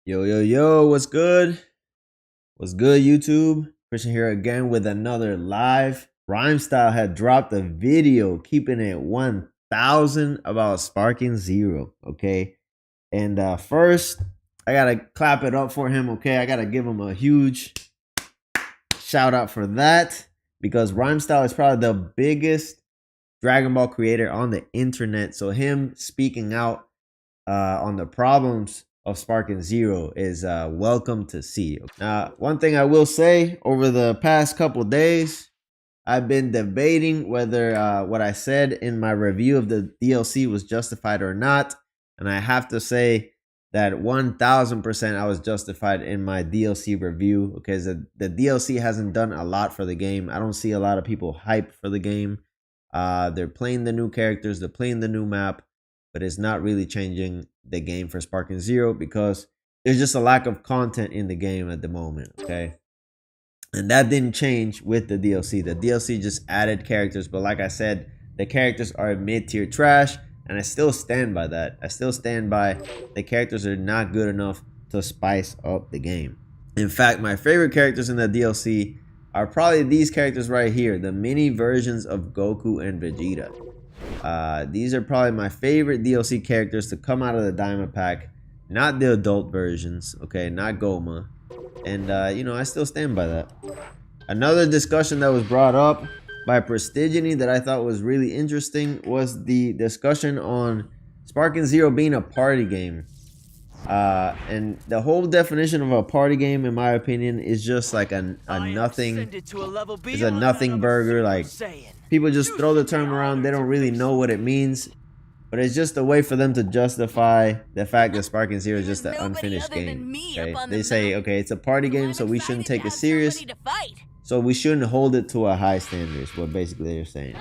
Yo, yo, yo, what's good? What's good, YouTube? Christian here again with another live. Rhyme Style had dropped a video keeping it 1000 about Sparking Zero, okay? And first, I gotta clap it up for him, okay? I gotta give him a huge shout out for that because Rhyme Style is probably the biggest Dragon Ball creator on the internet. So him speaking out on the problems of Sparking Zero is welcome to see. One thing I will say, over the past couple days, I've been debating whether what I said in my review of the DLC was justified or not. And I have to say that 1000% I was justified in my DLC review, because the DLC hasn't done a lot for the game. I don't see a lot of people hyped for the game. They're playing the new characters, they're playing the new map, but it's not really changing the game for Sparking Zero because there's just a lack of content in the game at the moment, okay? And that didn't change with the DLC. The DLC just added characters, but like I said, the characters are mid-tier trash, and I still stand by that. I still stand by the characters are not good enough to spice up the game. In fact, my favorite characters in the DLC are probably these characters right here, the mini versions of Goku and Vegeta. These are probably my favorite DLC characters to come out of the Diamond Pack, not the adult versions, okay, not Goma. And you know, I still stand by that. Another discussion that was brought up by Prestiginy that I thought was really interesting was the discussion on Sparking Zero being a party game. And the whole definition of a party game, in my opinion, is just like a nothing. It's a nothing burger. Like, people just throw the term around. They don't really know what it means, but it's just a way for them to justify the fact that Sparking Zero is just an unfinished game. Okay? They say, okay, it's a party game, so we shouldn't take it serious. So we shouldn't hold it to a high standard, is what basically they're saying.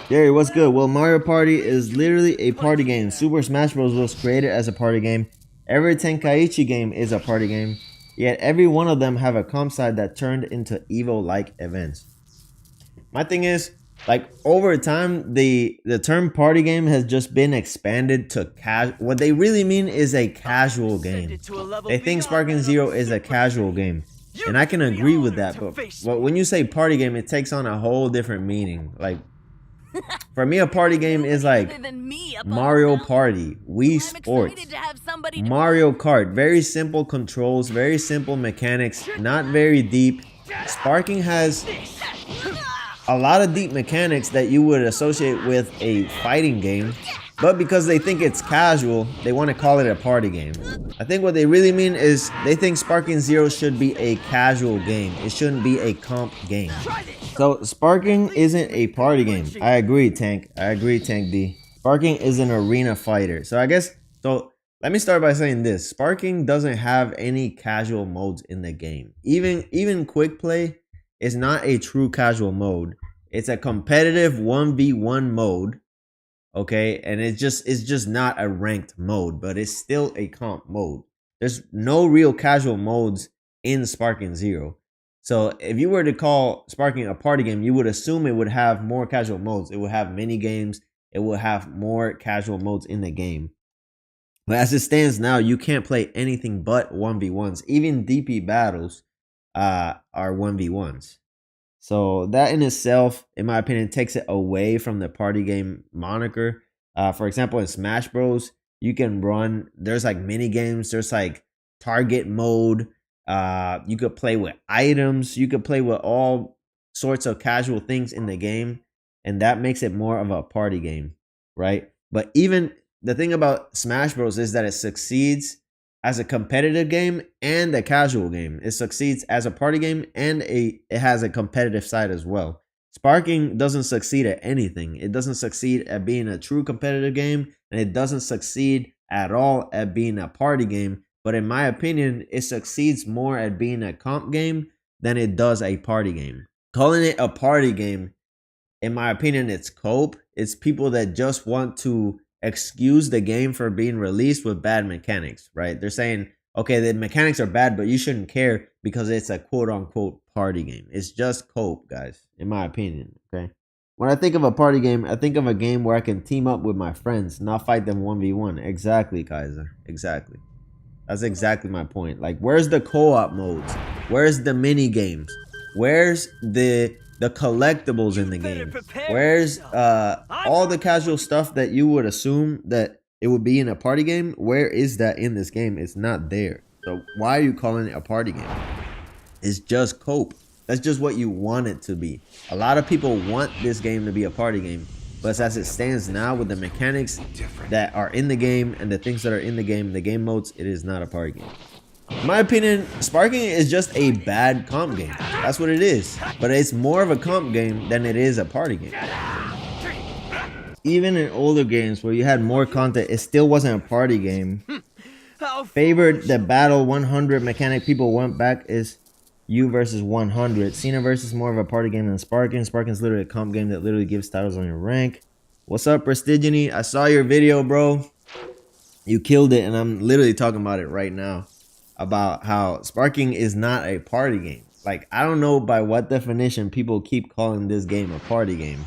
Jerry, what's good? Well, Mario Party is literally a party game. Super Smash Bros. Was created as a party game. Every Tenkaichi game is a party game. Yet every one of them have a comp side that turned into Evo-like events. My thing is, like, over time, the term party game has just been expanded to what they really mean is a casual game. They think Sparking Zero is a casual game. And I can agree with that, but when you say party game, it takes on a whole different meaning. Like, for me, a party game is like Mario Party, Wii Sports, Mario Kart. Very simple controls, very simple mechanics, not very deep. Sparking has a lot of deep mechanics that you would associate with a fighting game, but because they think it's casual, they want to call it a party game. I think what they really mean is they think Sparking Zero should be a casual game. It shouldn't be a comp game. So Sparking isn't a party game. I agree, Tank. I agree, Tank D. Sparking is an arena fighter. So let me start by saying this. Sparking doesn't have any casual modes in the game. Even quick play is not a true casual mode. It's a competitive 1v1 mode. Okay, and it's just not a ranked mode, but it's still a comp mode. There's no real casual modes in Sparking Zero. So if you were to call Sparking a party game, you would assume it would have more casual modes. It would have mini games. It would have more casual modes in the game. But as it stands now, you can't play anything but 1v1s. Even DP battles are 1v1s. So that in itself, in my opinion, takes it away from the party game moniker. For example, in Smash Bros, you can run, there's like mini games, there's like target mode. You could play with items, you could play with all sorts of casual things in the game, and that makes it more of a party game, right? But even the thing about Smash Bros is that it succeeds as a competitive game and a casual game. It succeeds as a party game, and it has a competitive side as well. Sparking doesn't succeed at anything. It doesn't succeed at being a true competitive game, and it doesn't succeed at all at being a party game. But in my opinion, it succeeds more at being a comp game than it does a party game. Calling it a party game, in my opinion, it's cope. It's people that just want to excuse the game for being released with bad mechanics, right? They're saying, okay, the mechanics are bad, but you shouldn't care because it's a quote-unquote party game. It's just cope, guys, in my opinion, okay? When I think of a party game, I think of a game where I can team up with my friends, not fight them 1v1. Exactly, Kaiser. Exactly. That's exactly my point. Like, where's the co-op modes? Where's the mini games? Where's the collectibles in the game? Where's all the casual stuff that you would assume that it would be in a party game? Where is that in this game? It's not there. So why are you calling it a party game? It's just cope. That's just what you want it to be. A lot of people want this game to be a party game, but as it stands now, with the mechanics that are in the game and the things that are in the game modes, it is not a party game. In my opinion, Sparking is just a bad comp game. That's what it is. But it's more of a comp game than it is a party game. Even in older games where you had more content, it still wasn't a party game. Favored the battle 100 mechanic people went back is you versus 100. Cena versus more of a party game than Sparking. Sparking's literally a comp game that literally gives titles on your rank. What's up, Prestiginy? I saw your video, bro. You killed it, and I'm literally talking about it right now. About how Sparking is not a party game. Like, I don't know by what definition people keep calling this game a party game.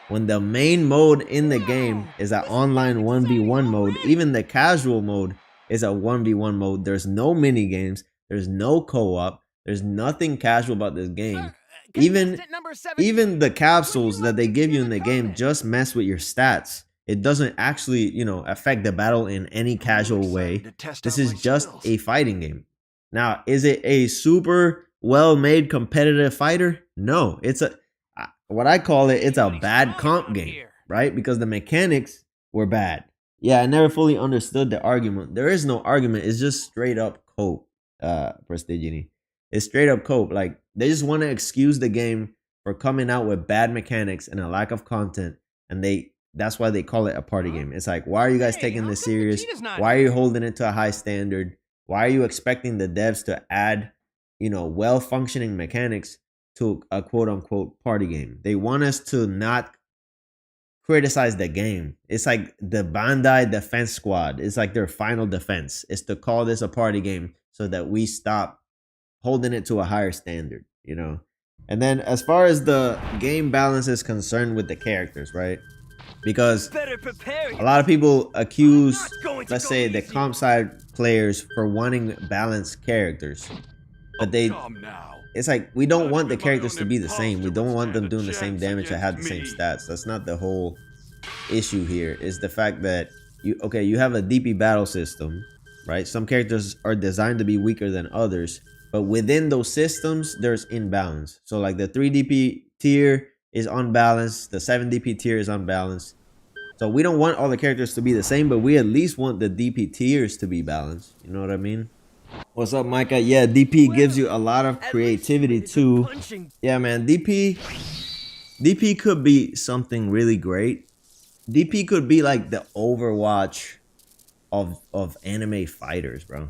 When the main mode in the game is an online 1v1 mode, even the casual mode is a 1v1 mode. There's no mini games. There's no co-op. There's nothing casual about this game. Even the capsules that they give you in the game just mess with your stats. It doesn't actually, you know, affect the battle in any casual way. This is just a fighting game. Now, is it a super well-made competitive fighter? No, it's what I call it, it's a bad comp game, right? Because the mechanics were bad. Yeah, I never fully understood the argument. There is no argument. It's just straight up cope, Prestiginy. It's straight up cope. Like, they just want to excuse the game for coming out with bad mechanics and a lack of content, and that's why they call it a party game. It's like, why are you guys taking this serious? Why are you holding it to a high standard? Why are you expecting the devs to add, you know, well-functioning mechanics to a quote-unquote party game? They want us to not criticize the game. It's like the Bandai Defense Squad. It's like their final defense. It's to call this a party game so that we stop holding it to a higher standard, you know? And then as far as the game balance is concerned with the characters, right? Because a lot of people accuse, let's say, the comp side players for wanting balanced characters. But it's like, we don't want the characters to be the same. We don't want them doing the same damage that have the same stats. That's not the whole issue here. It's the fact that, you have a DP battle system, right? Some characters are designed to be weaker than others. But within those systems, there's imbalance. So like the 3 DP tier is unbalanced. The 7 DP tier is unbalanced. So we don't want all the characters to be the same, but we at least want the DP tiers to be balanced. You know what I mean? What's up, Micah? Yeah, DP gives you a lot of creativity too. Yeah, man, DP could be something really great. DP could be like the Overwatch of anime fighters, bro.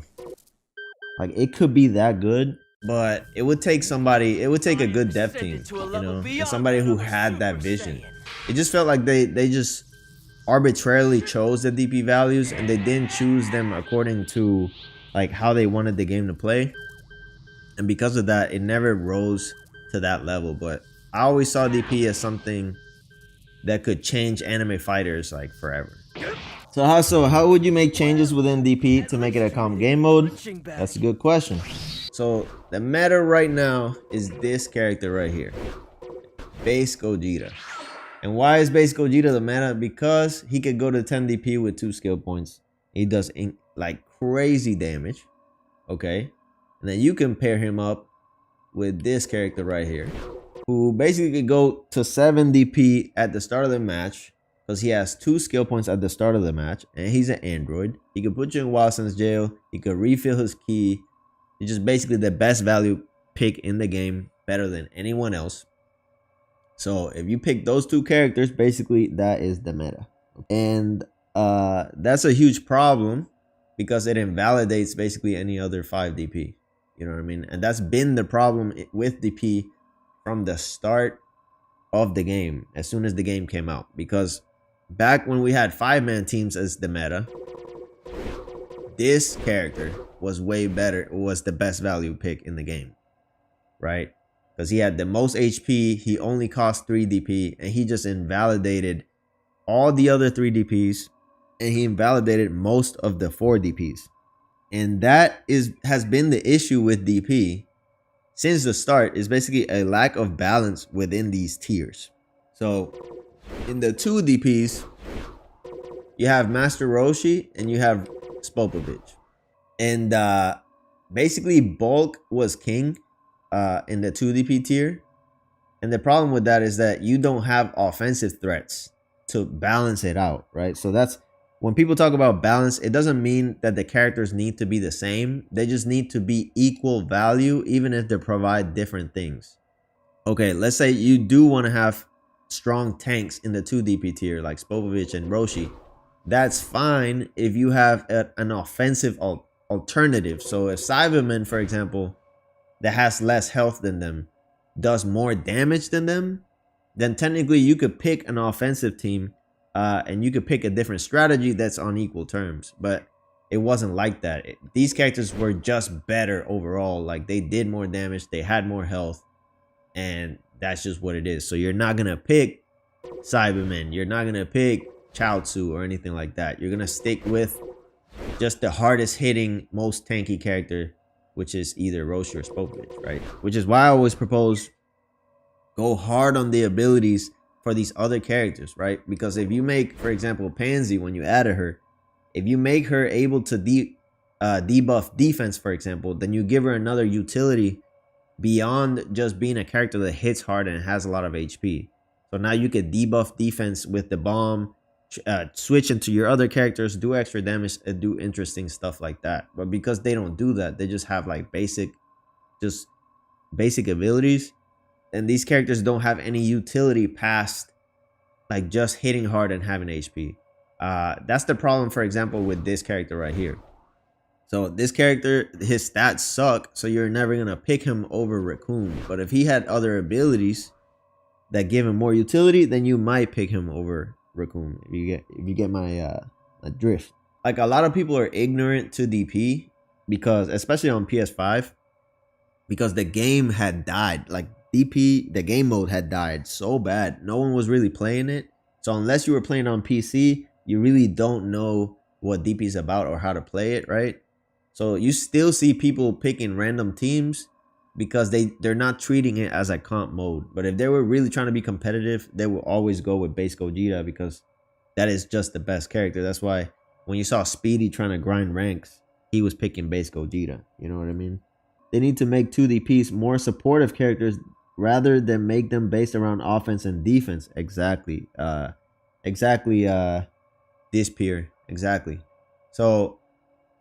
Like, it could be that good, but it would take somebody, it would take a good dev team, you know, and somebody who had that vision. It just felt like they just arbitrarily chose the DP values, and they didn't choose them according to like how they wanted the game to play. And because of that, it never rose to that level. But I always saw DP as something that could change anime fighters like forever. So how would you make changes within DP to make it a comp game mode? That's a good question. So the meta right now is this character right here, Base Gogeta. And why is Base Gogeta the meta? Because he could go to 10 DP with 2 skill points. He does like crazy damage. Okay. And then you can pair him up with this character right here, who basically could go to 7 DP at the start of the match, because he has 2 skill points at the start of the match, and he's an android. He could put you in Wilson's jail. He could refill his key. He's just basically the best value pick in the game, better than anyone else. So if you pick those 2 characters, basically that is the meta. And that's a huge problem because it invalidates basically any other 5 DP. You know what I mean? And that's been the problem with DP from the start of the game, as soon as the game came out. Because back when we had 5-man teams as the meta, this character was way better, was the best value pick in the game, right? Because he had the most HP, he only cost 3 DP, and he just invalidated all the other 3 DPs, and he invalidated most of the 4 DPs. And that has been the issue with DP since the start, is basically a lack of balance within these tiers. So in the two DPs, you have Master Roshi and you have Spopovich. And basically Bulk was king in the 2 DP tier. And the problem with that is that you don't have offensive threats to balance it out, right? So that's when people talk about balance, it doesn't mean that the characters need to be the same. They just need to be equal value, even if they provide different things. Okay, let's say you do want to have strong tanks in the 2 DP tier like Spopovich and Roshi. That's fine if you have an offensive alternative. So if Cyberman, for example, that has less health than them, does more damage than them, then technically you could pick an offensive team and you could pick a different strategy that's on equal terms. But it wasn't like that. These characters were just better overall. Like they did more damage, they had more health, and that's just what it is. So you're not gonna pick Cyberman, you're not gonna pick Chaozu or anything like that. You're gonna stick with just the hardest hitting, most tanky character, which is either Roshi or Spopovich, right? Which is why I always propose go hard on the abilities for these other characters, right? Because if you make, for example, Pansy, when you added her, if you make her able to debuff defense, for example, then you give her another utility beyond just being a character that hits hard and has a lot of HP. So now you could debuff defense with the bomb, switch into your other characters, do extra damage, and do interesting stuff like that. But because they don't do that, they just have like basic abilities, and these characters don't have any utility past like just hitting hard and having HP. That's the problem, for example, with this character right here. So this character, his stats suck, so you're never gonna pick him over Raccoon. But if he had other abilities that give him more utility, then you might pick him over Raccoon. If you get my drift. Like a lot of people are ignorant to DP because, especially on PS5, because the game had died. Like DP, the game mode had died so bad. No one was really playing it. So unless you were playing on PC, you really don't know what DP is about or how to play it, right? So you still see people picking random teams because they're not treating it as a comp mode. But if they were really trying to be competitive, they will always go with base Gogeta because that is just the best character. That's why when you saw Speedy trying to grind ranks, he was picking base Gogeta. You know what I mean? They need to make 2DPs more supportive characters rather than make them based around offense and defense. Exactly. This peer. Exactly. So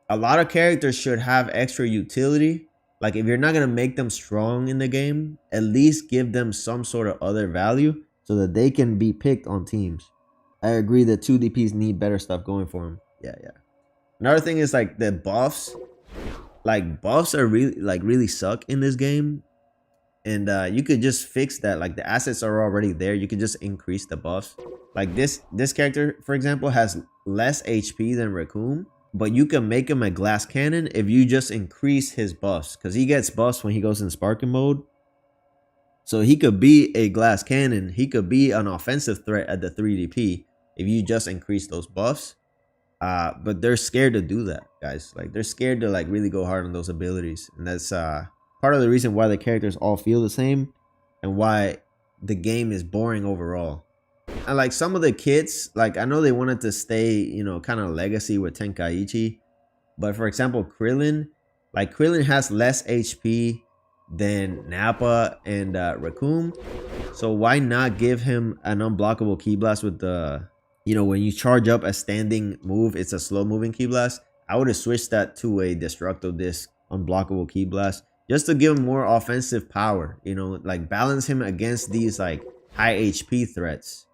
a lot of characters should have extra utility. Like if you're not going to make them strong in the game, at least give them some sort of other value so that they can be picked on teams. I agree that 2DPs need better stuff going for them. Yeah. Another thing is like the buffs. Like buffs are really suck in this game. And you could just fix that. Like the assets are already there. You could just increase the buffs. Like this character, for example, has less HP than Raccoon. But you can make him a glass cannon if you just increase his buffs. Because he gets buffs when he goes in sparking mode. So he could be a glass cannon. He could be an offensive threat at the 3DP if you just increase those buffs. But they're scared to do that, guys. Like they're scared to like really go hard on those abilities. And that's part of the reason why the characters all feel the same. And why the game is boring overall. And like some of the kits, like I know they wanted to stay, you know, kind of legacy with Tenkaichi. But for example, Krillin, like Krillin has less HP than Nappa and Raccoon. So why not give him an unblockable Ki Blast with the, you know, when you charge up a standing move, it's a slow moving Ki Blast. I would have switched that to a Destructo Disc unblockable Ki Blast just to give him more offensive power, you know, like balance him against these like high HP threats.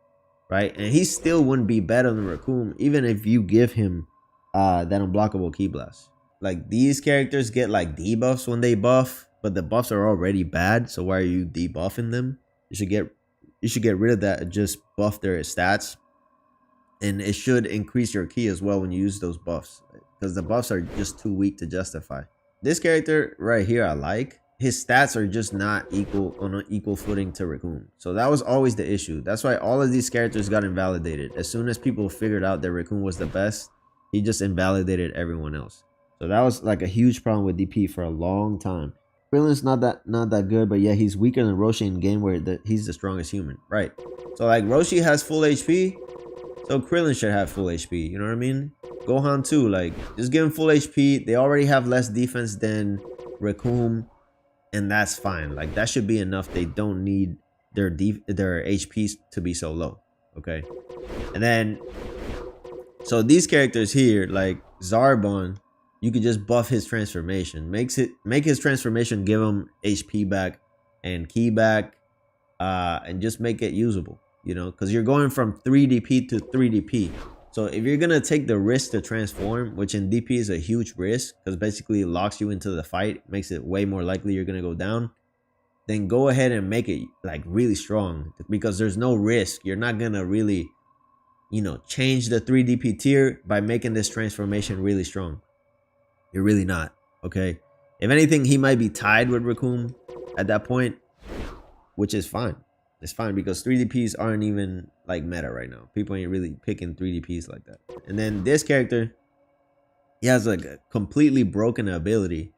Right, and he still wouldn't be better than Raccoon even if you give him that unblockable Ki Blast. Like these characters get like debuffs when they buff, but the buffs are already bad. So why are you debuffing them? You should get rid of that and just buff their stats, and it should increase your ki as well when you use those buffs because the buffs are just too weak to justify. This character right here, I like. His stats are just not equal on an equal footing to Raccoon. So that was always the issue. That's why all of these characters got invalidated. As soon as people figured out that Raccoon was the best, he just invalidated everyone else. So that was like a huge problem with DP for a long time. Krillin's not that good, but yeah, he's weaker than Roshi in game where he's the strongest human, right? So like Roshi has full HP, so Krillin should have full HP. You know what I mean? Gohan too, like just give him full HP. They already have less defense than Recoome, and that's fine. Like that should be enough. They don't need their HPs to be so low. Okay, and then so these characters here, like Zarbon, you could just buff his transformation. Make his transformation give him HP back and ki back, and just make it usable. You know, because you're going from 3DP to 3DP. So if you're gonna take the risk to transform, which in DP is a huge risk, because basically it locks you into the fight, makes it way more likely you're gonna go down, then go ahead and make it like really strong, because there's no risk. You're not gonna really, you know, change the 3DP tier by making this transformation really strong. You're really not. Okay, if anything, he might be tied with Recoome at that point, which is fine. It's fine because 3DPs aren't even like meta right now. People ain't really picking 3DPs like that. And then this character, he has like a completely broken ability,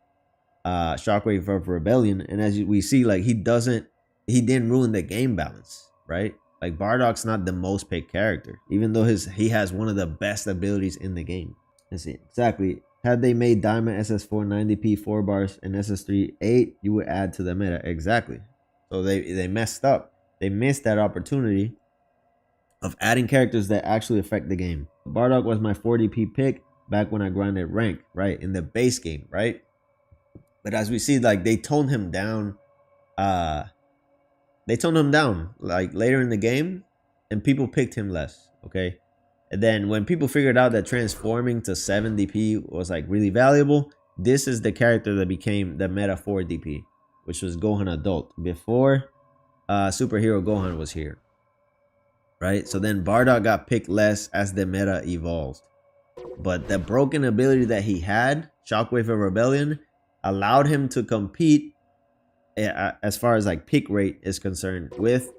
Shockwave of Rebellion. And as we see, like he didn't ruin the game balance, right? Like Bardock's not the most picked character, even though he has one of the best abilities in the game. Let's see exactly. Had they made Diamond SS4 90p 4 bars and SS3 8, you would add to the meta. Exactly. So they messed up. They missed that opportunity of adding characters that actually affect the game. Bardock was my 4DP pick back when I grinded rank, right? In the base game, right? But as we see, like they toned him down. They toned him down like later in the game, and people picked him less, okay? And then when people figured out that transforming to 7DP was like really valuable, this is the character that became the meta 4DP, which was Gohan Adult. Before Superhero Gohan was here, right? So then Bardock got picked less as the meta evolved, but the broken ability that he had, Shockwave of Rebellion, allowed him to compete as far as like pick rate is concerned with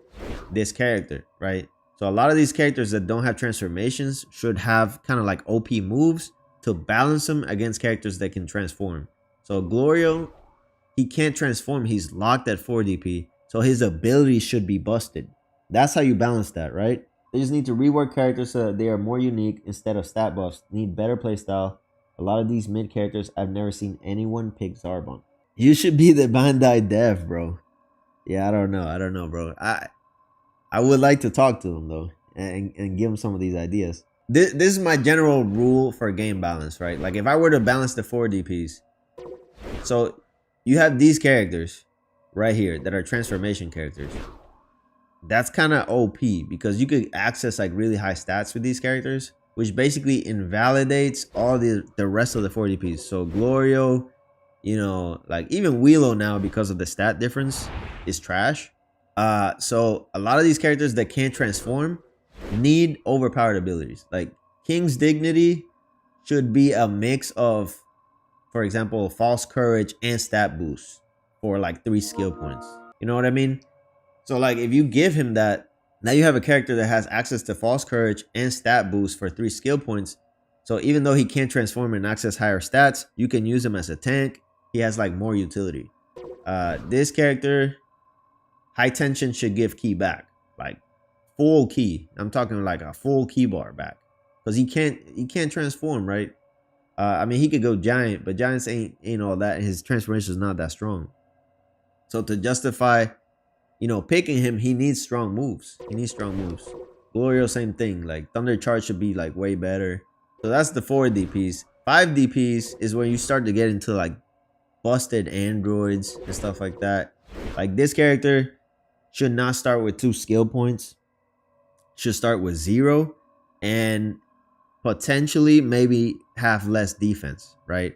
this character, right? So a lot of these characters that don't have transformations should have kind of like OP moves to balance them against characters that can transform. So Glorio, he can't transform, he's locked at 4DP. So his ability should be busted. That's how you balance that, right? They just need to rework characters so that they are more unique instead of stat buffs. Need better playstyle. A lot of these mid characters, I've never seen anyone pick Zarbon. You should be the Bandai dev, bro. Yeah, I don't know, bro. I would like to talk to him though and give him some of these ideas. This is my general rule for game balance, right? Like if I were to balance the 4DPs, so you have these characters right here that are transformation characters. That's kind of OP because you could access like really high stats with these characters, which basically invalidates all the rest of the 4DPs. So Glorio, you know, like even Willow now, because of the stat difference, is trash. So a lot of these characters that can't transform need overpowered abilities. Like King's Dignity should be a mix of, for example, False Courage and stat boost for like 3 skill points. You know what I mean? So like if you give him that, now you have a character that has access to False Courage and stat boost for 3 skill points. So even though he can't transform and access higher stats, you can use him as a tank. He has like more utility. This character, High Tension, should give ki back, like full ki. I'm talking like a full ki bar back, because he can't transform, right? I mean, he could go giant, but giants ain't all that. His transformation is not that strong. So to justify, you know, picking him, he needs strong moves. Glorio, same thing. Like Thunder Charge should be like way better. So that's the 4 DPs. 5 DPs is when you start to get into like busted androids and stuff like that. Like this character should not start with 2 skill points. Should start with 0 and potentially maybe have less defense, right?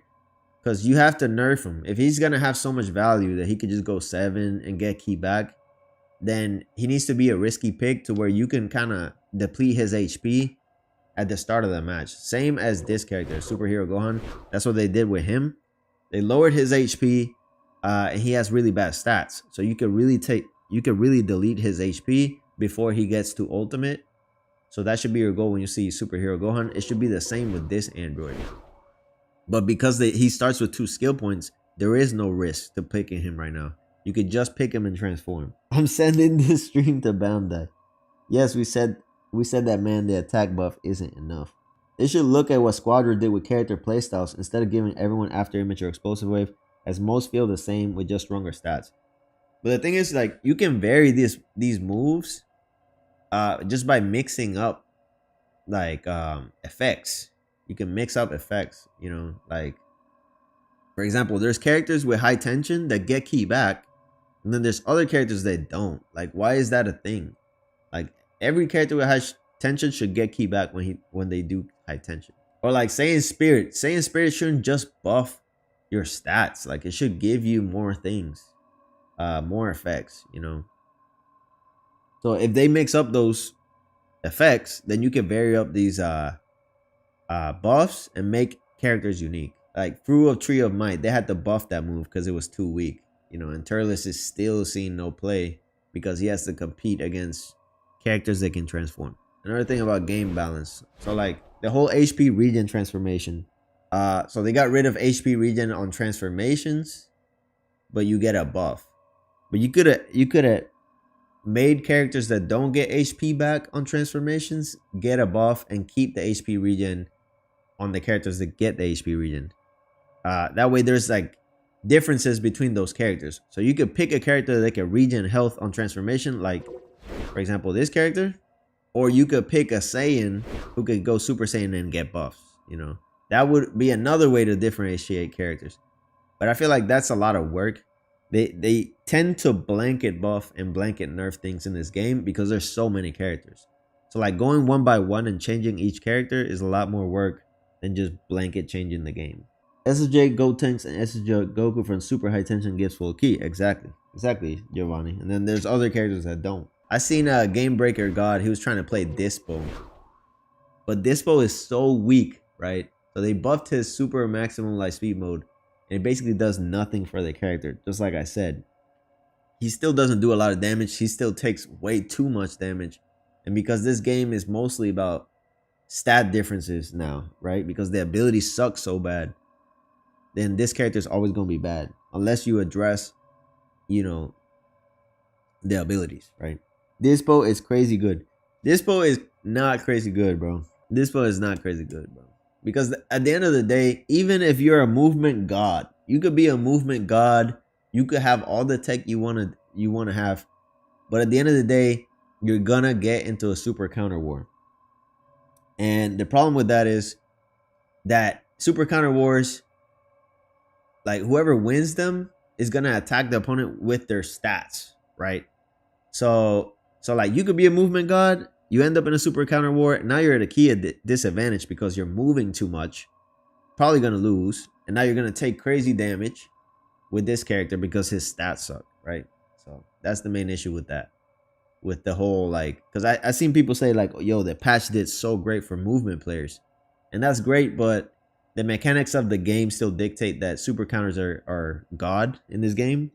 Because you have to nerf him. If he's gonna have so much value that he could just go 7 and get ki back, then he needs to be a risky pick to where you can kind of deplete his HP at the start of the match. Same as this character, Superhero Gohan. That's what they did with him. They lowered his HP, and he has really bad stats. So you could really delete his HP before he gets to ultimate. So that should be your goal when you see Superhero Gohan. It should be the same with this android. But because he starts with 2 skill points, there is no risk to picking him right now. You could just pick him and transform. I'm sending this stream to Bandai. Yes, we said that, man, the attack buff isn't enough. They should look at what Squadra did with character playstyles instead of giving everyone after image or explosive wave, as most feel the same with just stronger stats. But the thing is, like, you can vary these moves just by mixing up like effects. You can mix up effects, you know, like for example, there's characters with high tension that get ki back, and then there's other characters that don't. Like, why is that a thing? Like, every character with high tension should get ki back when they do high tension. Or like Saiyan Spirit shouldn't just buff your stats. Like, it should give you more things, more effects, you know. So if they mix up those effects, then you can vary up these buffs and make characters unique. Like Fruit of Tree of Might, they had to buff that move because it was too weak, you know. And Turles is still seeing no play because he has to compete against characters that can transform. Another thing about game balance, so like the whole HP regen transformation, so they got rid of HP regen on transformations, but you get a buff. But you could have made characters that don't get HP back on transformations get a buff and keep the HP regen on the characters that get the HP regen. That way there's like differences between those characters. So you could pick a character that can regen health on transformation, like for example this character, or you could pick a Saiyan who could go Super Saiyan and get buffs, you know. That would be another way to differentiate characters. But I feel like that's a lot of work. They tend to blanket buff and blanket nerf things in this game because there's so many characters. So like going one by one and changing each character is a lot more work than just blanket changing the game. SSJ Gotenks and SSJ Goku from super high tension gives full ki. Exactly, Giovanni. And then there's other characters that don't. I seen a Game Breaker God. He was trying to play Dispo, but Dispo is so weak, right? So they buffed his super maximum light speed mode, and it basically does nothing for the character. Just like I said, he still doesn't do a lot of damage. He still takes way too much damage. And because this game is mostly about stat differences now, right? Because the abilities suck so bad, then this character is always going to be bad. Unless you address, you know, the abilities, right? Dispo is crazy good. Dispo is not crazy good, bro. Dispo is not crazy good, bro. Because at the end of the day, even if you're a movement god, you could be a movement god. You could have all the tech you want to have. But at the end of the day, you're going to get into a super counter war. And the problem with that is that super counter wars, like whoever wins them is going to attack the opponent with their stats, right? So like you could be a movement god, you end up in a super counter war, now you're at a key disadvantage because you're moving too much, probably going to lose, and now you're going to take crazy damage with this character because his stats suck, right? So that's the main issue with that. With the whole, like, because I seen people say like, yo, the patch did so great for movement players, and that's great, but the mechanics of the game still dictate that super counters are god in this game.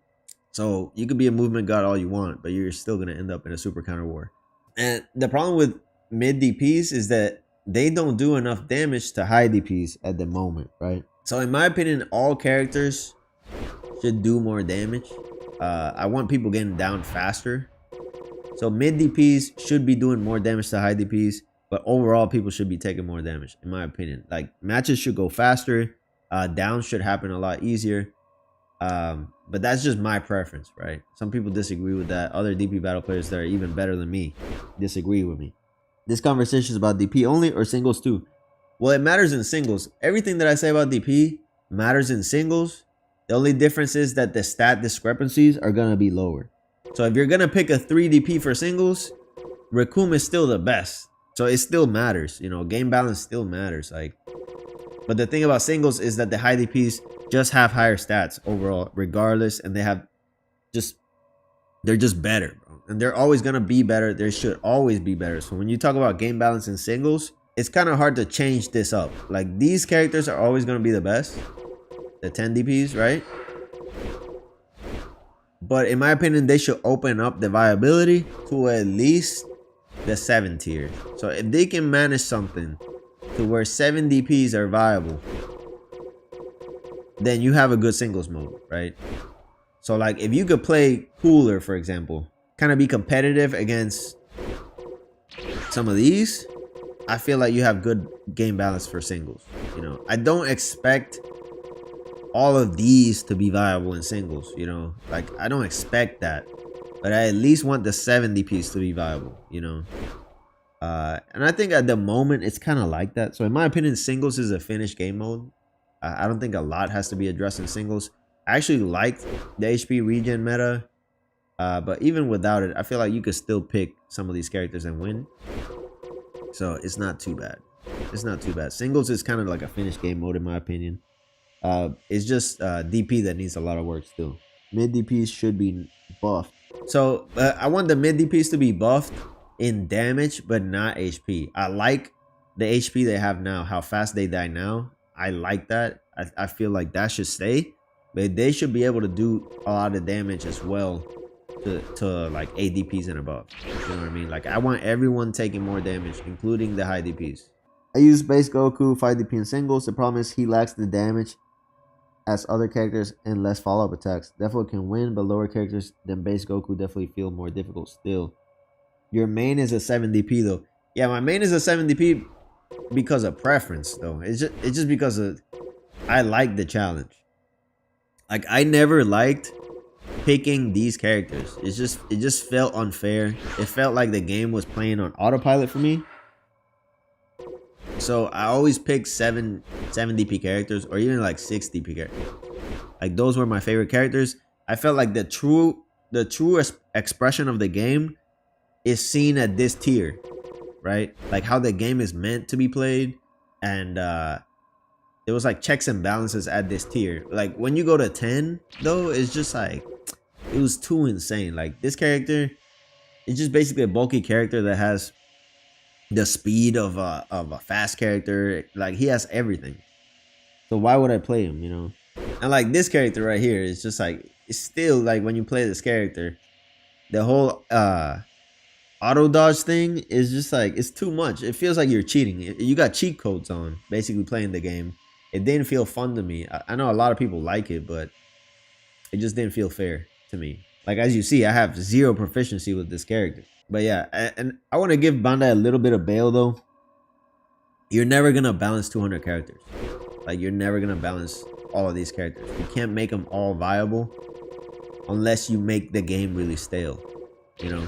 So you could be a movement god all you want, but you're still going to end up in a super counter war. And the problem with mid DPs is that they don't do enough damage to high DPs at the moment, right? So in my opinion, all characters should do more damage. I want people getting down faster. So mid DPs should be doing more damage to high DPs, but overall people should be taking more damage, in my opinion. Like matches should go faster. Down should happen a lot easier. But that's just my preference, right? Some people disagree with that. Other DP battle players that are even better than me disagree with me. This conversation is about DP only or singles too? Well, it matters in singles. Everything that I say about DP matters in singles. The only difference is that the stat discrepancies are going to be lower. So if you're going to pick a 3 DP for singles, Raccoon is still the best. So it still matters. You know, game balance still matters. Like, but the thing about singles is that the high DPs just have higher stats overall, regardless, and they're just better, bro. And they're always gonna be better. They should always be better. So when you talk about game balance in singles, it's kind of hard to change this up. Like these characters are always gonna be the best, the 10 DPs, right? But in my opinion, they should open up the viability to at least the 7 tier. So if they can manage something to where 7 DPs are viable, then you have a good singles mode, right? So like if you could play cooler, for example, kind of be competitive against some of these, I feel like you have good game balance for singles. You know, I don't expect all of these to be viable in singles, you know, like I don't expect that, but I at least want the 70 piece to be viable, you know. And I think at the moment it's kind of like that. So in my opinion, singles is a finished game mode. I don't think a lot has to be addressed in singles. I actually like the HP regen meta, but even without it, I feel like you could still pick some of these characters and win. So it's not too bad. It's not too bad. Singles is kind of like a finished game mode in my opinion. It's just DP that needs a lot of work still. Mid DPs should be buffed. So I want the mid DPs to be buffed in damage, but not HP. I like the HP they have now, how fast they die now. I like that. I feel like that should stay, but they should be able to do a lot of damage as well to like ADPs and above. You know what I mean? Like I want everyone taking more damage, including the high DPs. I use base Goku 5 DP in singles. The problem is he lacks the damage as other characters and less follow-up attacks. Definitely can win, but lower characters than base Goku definitely feel more difficult still. Your main is a 7 DP though. Yeah, my main is a 7 DP because of preference though. It's just because of I like the challenge. Like I never liked picking these characters. It just felt unfair. It felt like the game was playing on autopilot for me. So I always pick 7 DP characters or even like 6 DP characters. Like those were my favorite characters. I felt like the true expression of the game is seen at this tier, right? Like how the game is meant to be played, and there was like checks and balances at this tier. Like when you go to 10 though, it's just like it was too insane. Like this character is just basically a bulky character that has the speed of a fast character. Like he has everything. So why would I play him, you know? And like this character right here is just like, it's still like when you play this character, the whole auto dodge thing is just like, it's too much. It feels like you're cheating. You got cheat codes on basically playing the game. It didn't feel fun to me. I know a lot of people like it, but it just didn't feel fair to me. Like as you see, I have 0 proficiency with this character. But yeah, and I want to give Bandai a little bit of bail though. You're never gonna balance 200 characters. Like you're never gonna balance all of these characters. You can't make them all viable unless you make the game really stale, you know.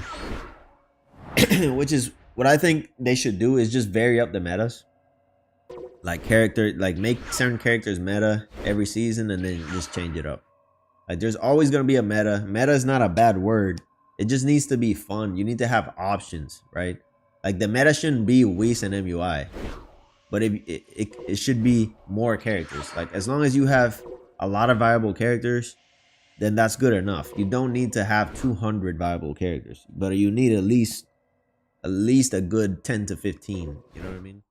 Which is what I think they should do, is just vary up the metas. Like make certain characters meta every season and then just change it up. Like there's always gonna be a meta. Meta is not a bad word. It just needs to be fun. You need to have options, right? Like the meta shouldn't be Whis and MUI, but it should be more characters. Like as long as you have a lot of viable characters, then that's good enough. You don't need to have 200 viable characters, but you need at least a good 10 to 15. You know what I mean?